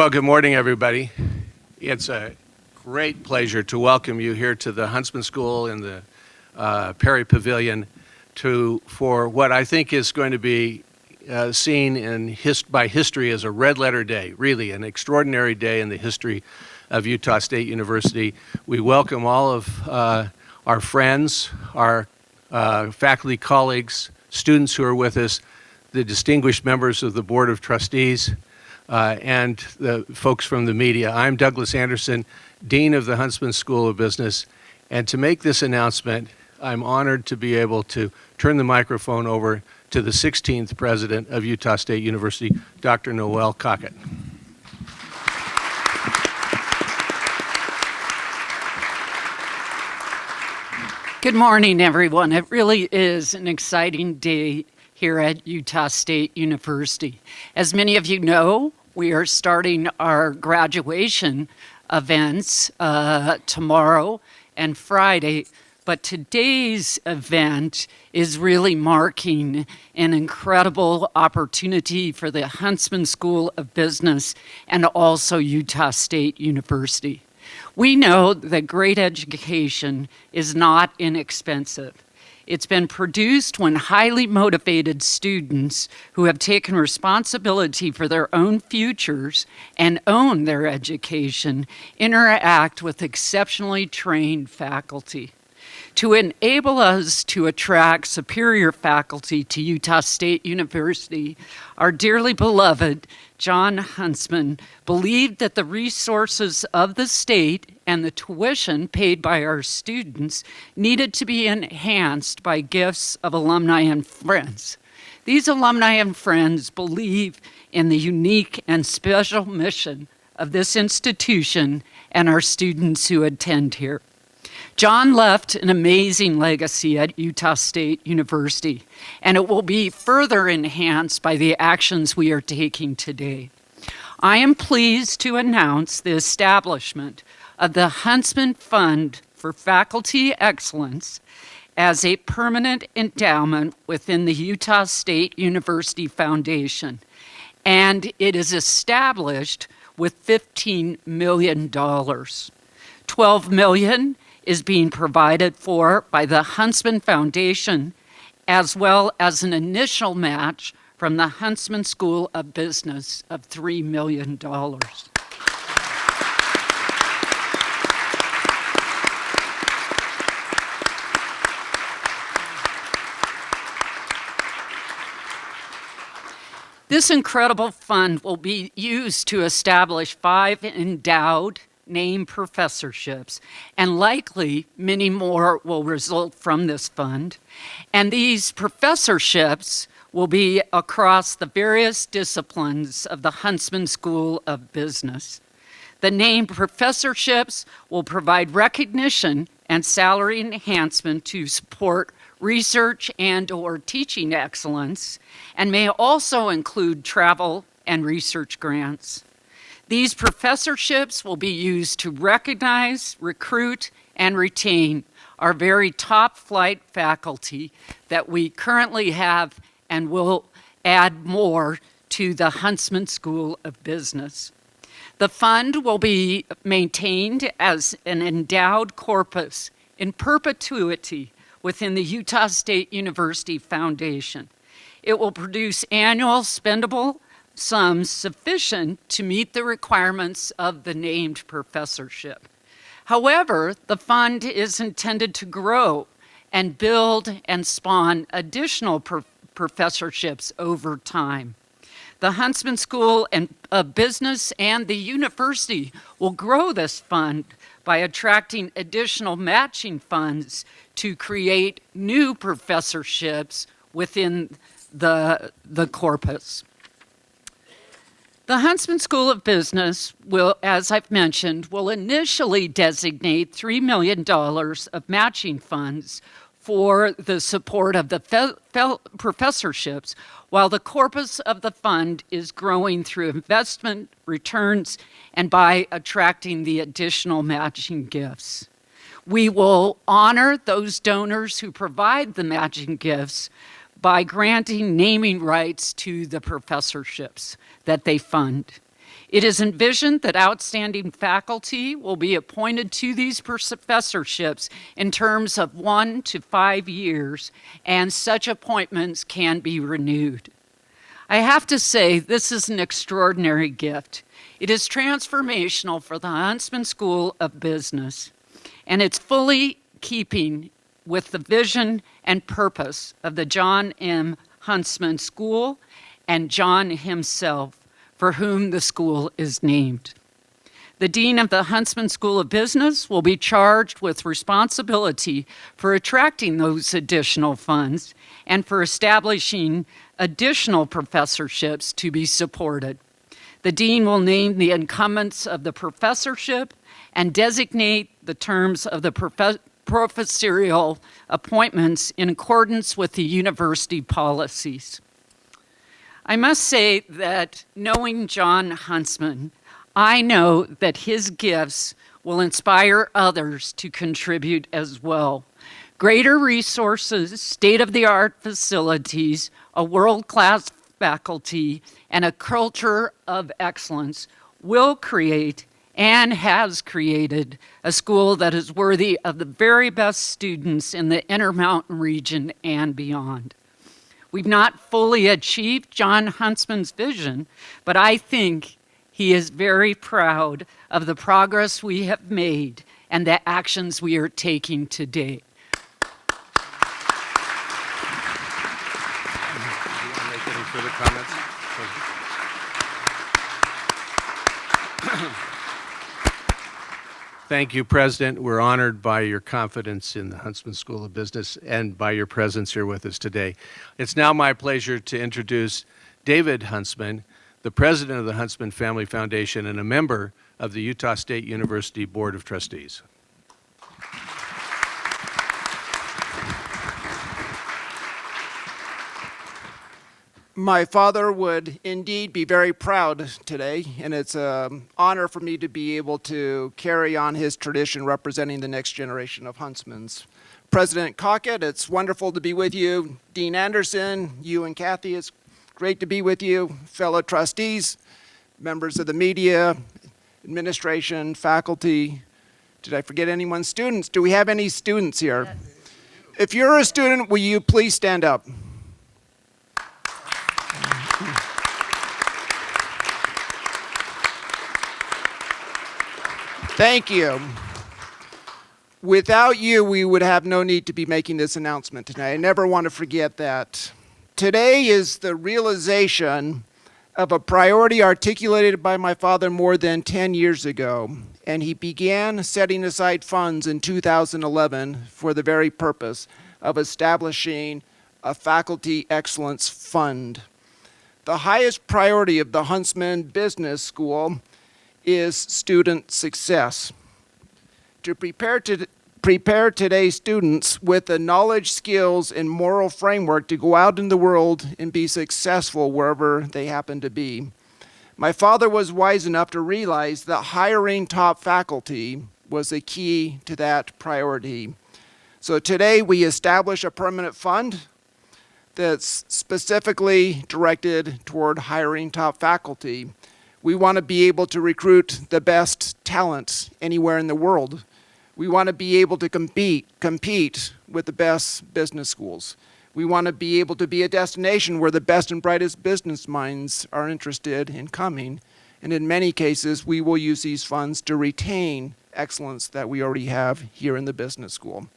Well, good morning, everybody. It's a great pleasure to welcome you here to the Huntsman School in the Perry Pavilion for what I think is going to be seen by history as a red-letter day, really an extraordinary day in the history of Utah State University. We welcome all of our friends, our faculty colleagues, students who are with us, the distinguished members of the Board of Trustees, and the folks from the media. I'm Douglas Anderson, Dean of the Huntsman School of Business, and to make this announcement, I'm honored to be able to turn the microphone over to the 16th President of Utah State University, Dr. Noel Cockett. Good morning, everyone. It really is an exciting day here at Utah State University. As many of you know, we are starting our graduation events tomorrow and Friday, but today's event is really marking an incredible opportunity for the Huntsman School of Business and also Utah State University. We know that great education is not inexpensive. It's been produced when highly motivated students who have taken responsibility for their own futures and own their education interact with exceptionally trained faculty. To enable us to attract superior faculty to Utah State University, our dearly beloved John Huntsman believed that the resources of the state and the tuition paid by our students needed to be enhanced by gifts of alumni and friends. These alumni and friends believe in the unique and special mission of this institution and our students who attend here. John left an amazing legacy at Utah State University, and it will be further enhanced by the actions we are taking today. I am pleased to announce the establishment of the Huntsman Fund for Faculty Excellence as a permanent endowment within the Utah State University Foundation, and it is established with $15 million. $12 million is being provided for by the Huntsman Foundation, as well as an initial match from the Huntsman School of Business of $3 million. This incredible fund will be used to establish 5 endowed named professorships, and likely many more will result from this fund. And these professorships will be across the various disciplines of the Huntsman School of Business. The named professorships will provide recognition and salary enhancement to support research and/or teaching excellence, and may also include travel and research grants. These professorships will be used to recognize, recruit, and retain our very top flight faculty that we currently have and will add more to the Huntsman School of Business. The fund will be maintained as an endowed corpus in perpetuity within the Utah State University Foundation. It will produce annual spendable sums sufficient to meet the requirements of the named professorship. However, the fund is intended to grow and build and spawn additional professorships over time. The Huntsman School of Business and the university will grow this fund by attracting additional matching funds to create new professorships within the corpus. The Huntsman School of Business will, as I've mentioned, will initially designate $3 million of matching funds for the support of the professorships, while the corpus of the fund is growing through investment, returns, and by attracting the additional matching gifts. We will honor those donors who provide the matching gifts by granting naming rights to the professorships that they fund. It is envisioned that outstanding faculty will be appointed to these professorships in terms of 1 to 5 years, and such appointments can be renewed. I have to say, this is an extraordinary gift. It is transformational for the Huntsman School of Business, and it's fully keeping with the vision and purpose of the John M. Huntsman School and John himself, for whom the school is named. The Dean of the Huntsman School of Business will be charged with responsibility for attracting those additional funds and for establishing additional professorships to be supported. The Dean will name the incumbents of the professorship and designate the terms of the professorial appointments in accordance with the university policies. I must say that knowing John Huntsman, I know that his gifts will inspire others to contribute as well. Greater resources, state-of-the-art facilities, a world-class faculty, and a culture of excellence will create and has created a school that is worthy of the very best students in the Intermountain region and beyond. We've not fully achieved John Huntsman's vision, but I think he is very proud of the progress we have made and the actions we are taking today. Do you want to make any further comments? Thank you, President. We're honored by your confidence in the Huntsman School of Business and by your presence here with us today. It's now my pleasure to introduce David Huntsman, the president of the Huntsman Family Foundation and a member of the Utah State University Board of Trustees. My father would indeed be very proud today, and it's an honor for me to be able to carry on his tradition representing the next generation of Huntsmans. President Cockett, it's wonderful to be with you. Dean Anderson, you and Kathy, it's great to be with you. Fellow trustees, members of the media, administration, faculty. Did I forget anyone? Students, do we have any students here? Yes. If you're a student, will you please stand up? Thank you. Without you, we would have no need to be making this announcement tonight. I never want to forget that. Today is the realization of a priority articulated by my father more than 10 years ago, and he began setting aside funds in 2011 for the very purpose of establishing a Faculty Excellence Fund. The highest priority of the Huntsman Business School is student success. To prepare today's students with the knowledge, skills, and moral framework to go out in the world and be successful wherever they happen to be. My father was wise enough to realize that hiring top faculty was the key to that priority. So today we establish a permanent fund that's specifically directed toward hiring top faculty. We want to be able to recruit the best talent anywhere in the world. We want to be able to compete with the best business schools. We want to be able to be a destination where the best and brightest business minds are interested in coming. And in many cases, we will use these funds to retain excellence that we already have here in the business school.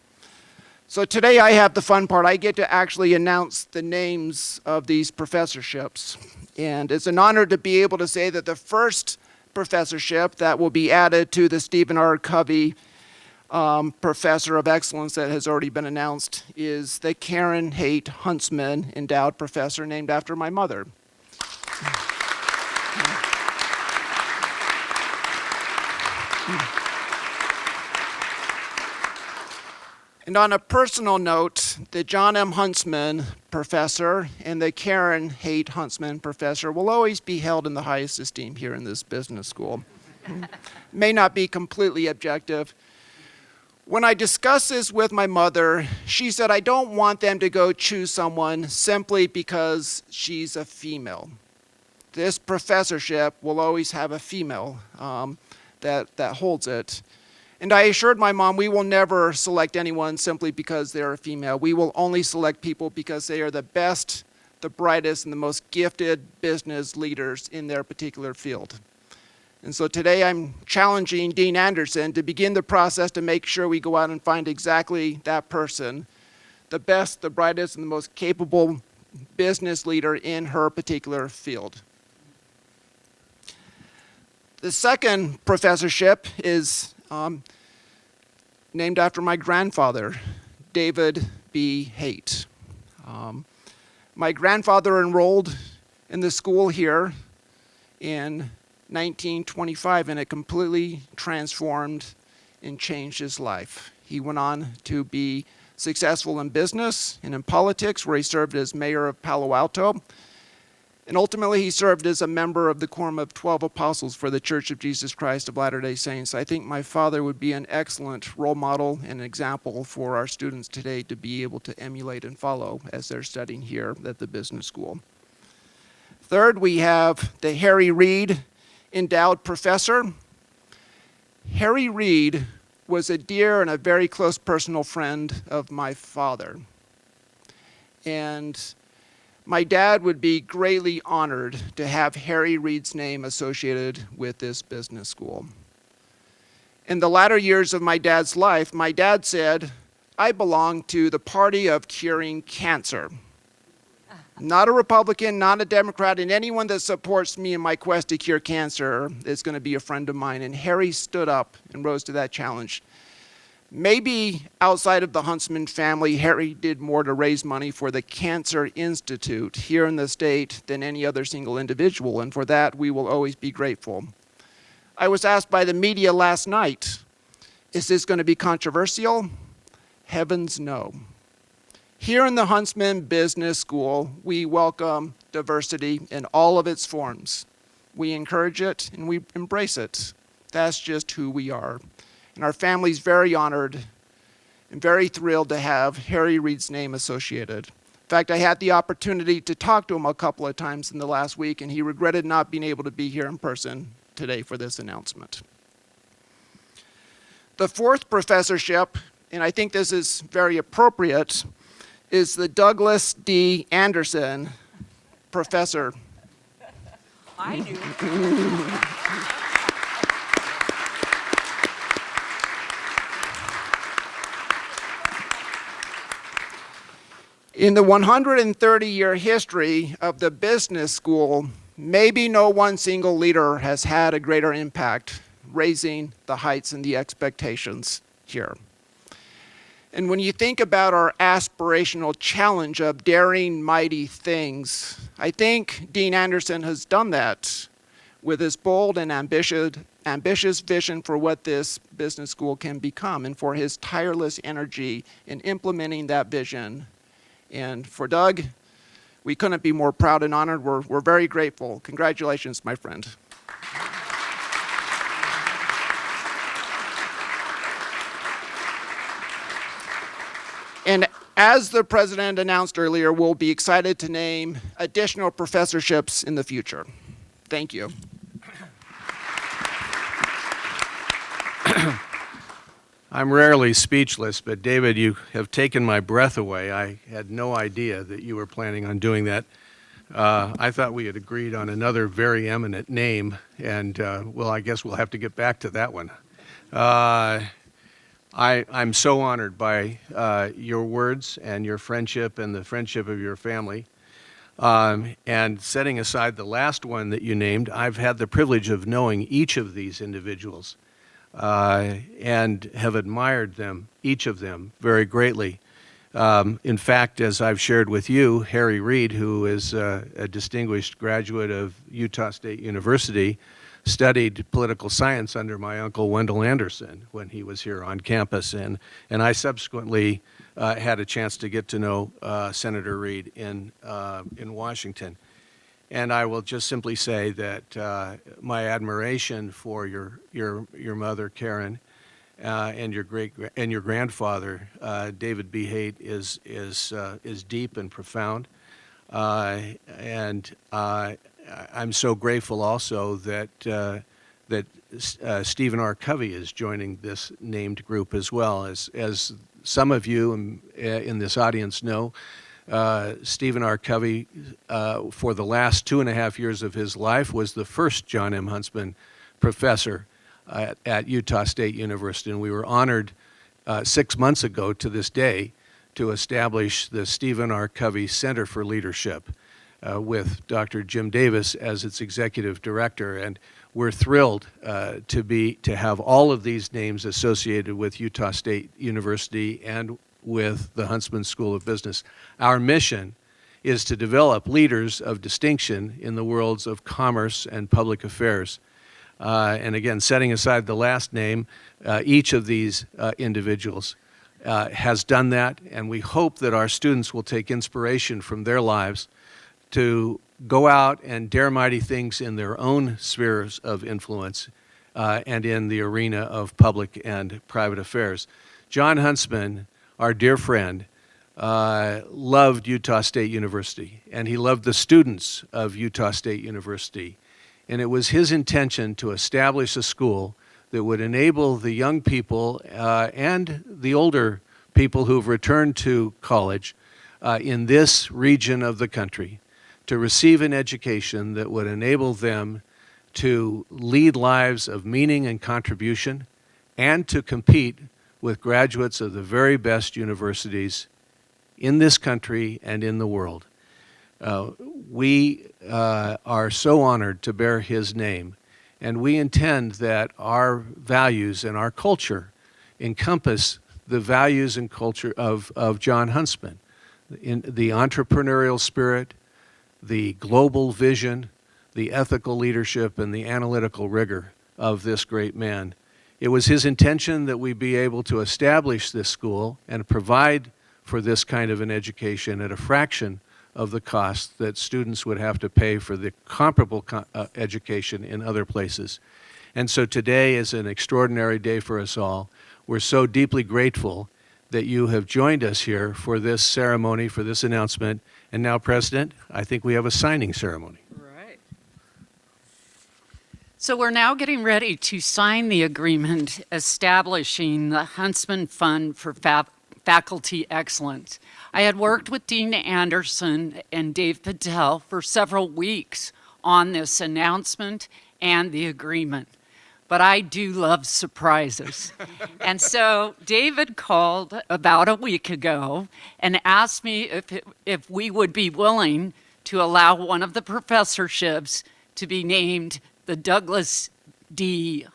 So today I have the fun part. I get to actually announce the names of these professorships. And it's an honor to be able to say that the first professorship that will be added to the Stephen R. Covey Professor of Excellence that has already been announced is the Karen Haight Huntsman Endowed Professor, named after my mother. And on a personal note, the John M. Huntsman Professor and the Karen Haight Huntsman Professor will always be held in the highest esteem here in this business school. May not be completely objective. When I discussed this with my mother, she said, I don't want them to go choose someone simply because she's a female. this professorship will always have a female that holds it. And I assured my mom we will never select anyone simply because they're a female. We will only select people because they are the best, the brightest, and the most gifted business leaders in their particular field. And so today I'm challenging Dean Anderson to begin the process to make sure we go out and find exactly that person, the best, the brightest, and the most capable business leader in her particular field. The second professorship is named after my grandfather, David B. Haight. My grandfather enrolled in the school here in 1925, and it completely transformed and changed his life. He went on to be successful in business and in politics, where he served as mayor of Palo Alto. And ultimately, he served as a member of the Quorum of 12 Apostles for the Church of Jesus Christ of Latter-day Saints. I think my father would be an excellent role model and example for our students today to be able to emulate and follow as they're studying here at the business school. Third, we have the Harry Reid Endowed Professor. Harry Reid was a dear and a very close personal friend of my father. And my dad would be greatly honored to have Harry Reid's name associated with this business school. In the latter years of my dad's life, my dad said, "I belong to the party of curing cancer. Not a Republican, not a Democrat, and anyone that supports me in my quest to cure cancer is going to be a friend of mine." And Harry stood up and rose to that challenge. Maybe outside of the Huntsman family, Harry did more to raise money for the Cancer Institute here in the state than any other single individual, and for that we will always be grateful. I was asked by the media last night, is this going to be controversial? Heavens no. Here in the Huntsman Business School, we welcome diversity in all of its forms. We encourage it and we embrace it. That's just who we are. And our family's very honored and very thrilled to have Harry Reid's name associated. In fact, I had the opportunity to talk to him a couple of times in the last week, and he regretted not being able to be here in person today for this announcement. The fourth professorship, and I think this is very appropriate, is the Douglas D. Anderson Professor. I do. In the 130-year history of the business school, maybe no one single leader has had a greater impact raising the heights and the expectations here. And when you think about our aspirational challenge of daring mighty things, I think Dean Anderson has done that with his bold and ambitious vision for what this business school can become, and for his tireless energy in implementing that vision. And for Doug, we couldn't be more proud and honored. We're very grateful. Congratulations, my friend. And as the president announced earlier, we'll be excited to name additional professorships in the future. Thank you. I'm rarely speechless, but David, you have taken my breath away. I had no idea that you were planning on doing that. I thought we had agreed on another very eminent name, and well, I guess we'll have to get back to that one. I'm so honored by your words and your friendship and the friendship of your family. And setting aside the last one that you named, I've had the privilege of knowing each of these individuals. And have admired them, each of them, very greatly. In fact, as I've shared with you, Harry Reid, who is a distinguished graduate of Utah State University, studied political science under my uncle Wendell Anderson when he was here on campus, and I subsequently had a chance to get to know Senator Reid in Washington. And I will just simply say that my admiration for your mother, Karen, and your grandfather, David B. Haight, is deep and profound. And I'm so grateful also that Stephen R. Covey is joining this named group as well. As some of you in this audience know, Stephen R. Covey, for the last 2.5 years of his life, was the first John M. Huntsman professor at Utah State University, and we were honored 6 months ago to this day to establish the Stephen R. Covey Center for Leadership with Dr. Jim Davis as its executive director. And we're thrilled to have all of these names associated with Utah State University and with the Huntsman School of Business. Our mission is to develop leaders of distinction in the worlds of commerce and public affairs. And again, setting aside the last name, each of these individuals has done that, and we hope that our students will take inspiration from their lives to go out and dare mighty things in their own spheres of influence and in the arena of public and private affairs. John Huntsman, our dear friend, loved Utah State University, and he loved the students of Utah State University. And it was his intention to establish a school that would enable the young people and the older people who've returned to college in this region of the country to receive an education that would enable them to lead lives of meaning and contribution and to compete with graduates of the very best universities in this country and in the world. We are so honored to bear his name, and we intend that our values and our culture encompass the values and culture of John Huntsman, in the entrepreneurial spirit, the global vision, the ethical leadership, and the analytical rigor of this great man. It was his intention that we be able to establish this school and provide for this kind of an education at a fraction of the cost that students would have to pay for the comparable education in other places. And so today is an extraordinary day for us all. We're so deeply grateful that you have joined us here for this ceremony, for this announcement. And now, President, I think we have a signing ceremony. Right. So we're now getting ready to sign the agreement establishing the Huntsman Fund for Faculty Excellence. I had worked with Dean Anderson and Dave Patel for several weeks on this announcement and the agreement. But I do love surprises. And so David called about a week ago and asked me if we would be willing to allow one of the professorships to be named the Douglas D.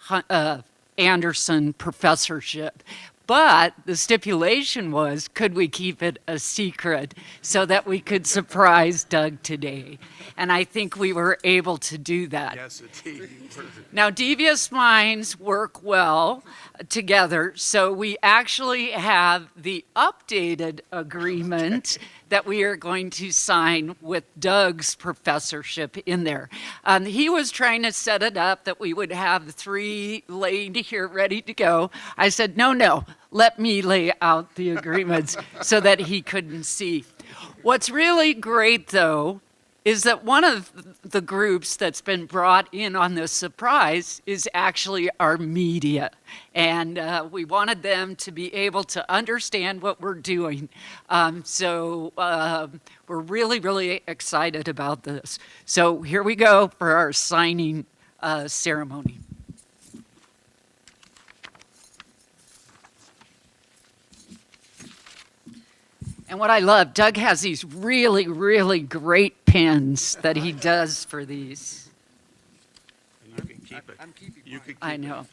Anderson Professorship. But the stipulation was, could we keep it a secret so that we could surprise Doug today? And I think we were able to do that. Yes, indeed. Now, devious minds work well together, so we actually have the updated agreement that we are going to sign with Doug's professorship in there. He was trying to set it up that we would have 3 laid here ready to go. I said, no, let me lay out the agreements so that he couldn't see. What's really great, though, is that one of the groups that's been brought in on this surprise is actually our media. And we wanted them to be able to understand what we're doing. So we're really, really excited about this. So here we go for our signing ceremony. And what I love, Doug has these really, really great pens that he does for these. And you can keep it. I'm keeping You can keep I it. know. I'll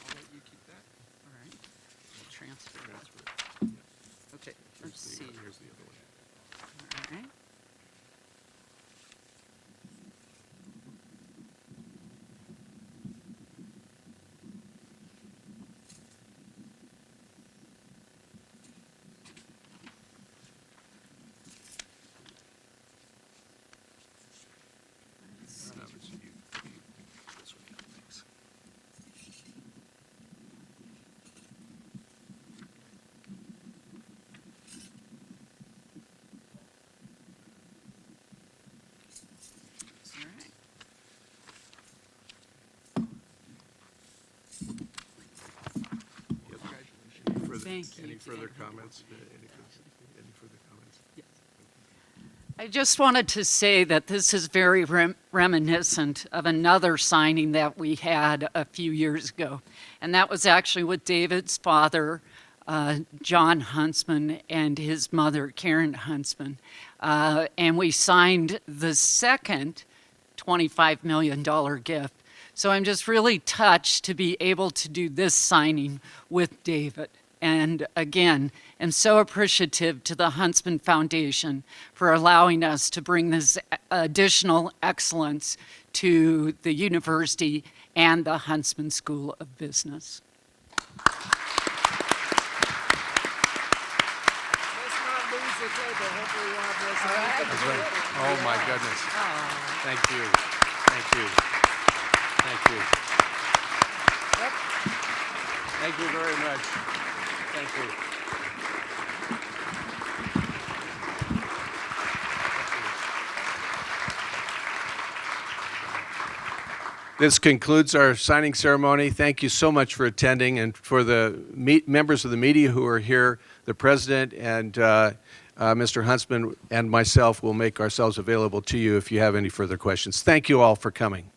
let you keep that. All right. We'll transfer that. Transfer it. Okay, let's see. Here's the other one. All right. Thank you. Any further comments? Any further comments? I just wanted to say that this is very reminiscent of another signing that we had a few years ago. And that was actually with David's father, John Huntsman, and his mother, Karen Huntsman. And we signed the second $25 million gift. So I'm just really touched to be able to do this signing with David. And again, am so appreciative to the Huntsman Foundation for allowing us to bring this additional excellence to the university and the Huntsman School of Business. Let's not lose the table. Hopefully we'll have this. That's right. Oh, my goodness. Thank you. Thank you. Thank you. Thank you very much. Thank you. This concludes our signing ceremony. Thank you so much for attending, and for the members of the media who are here, the president and Mr. Huntsman and myself will make ourselves available to you if you have any further questions. Thank you all for coming.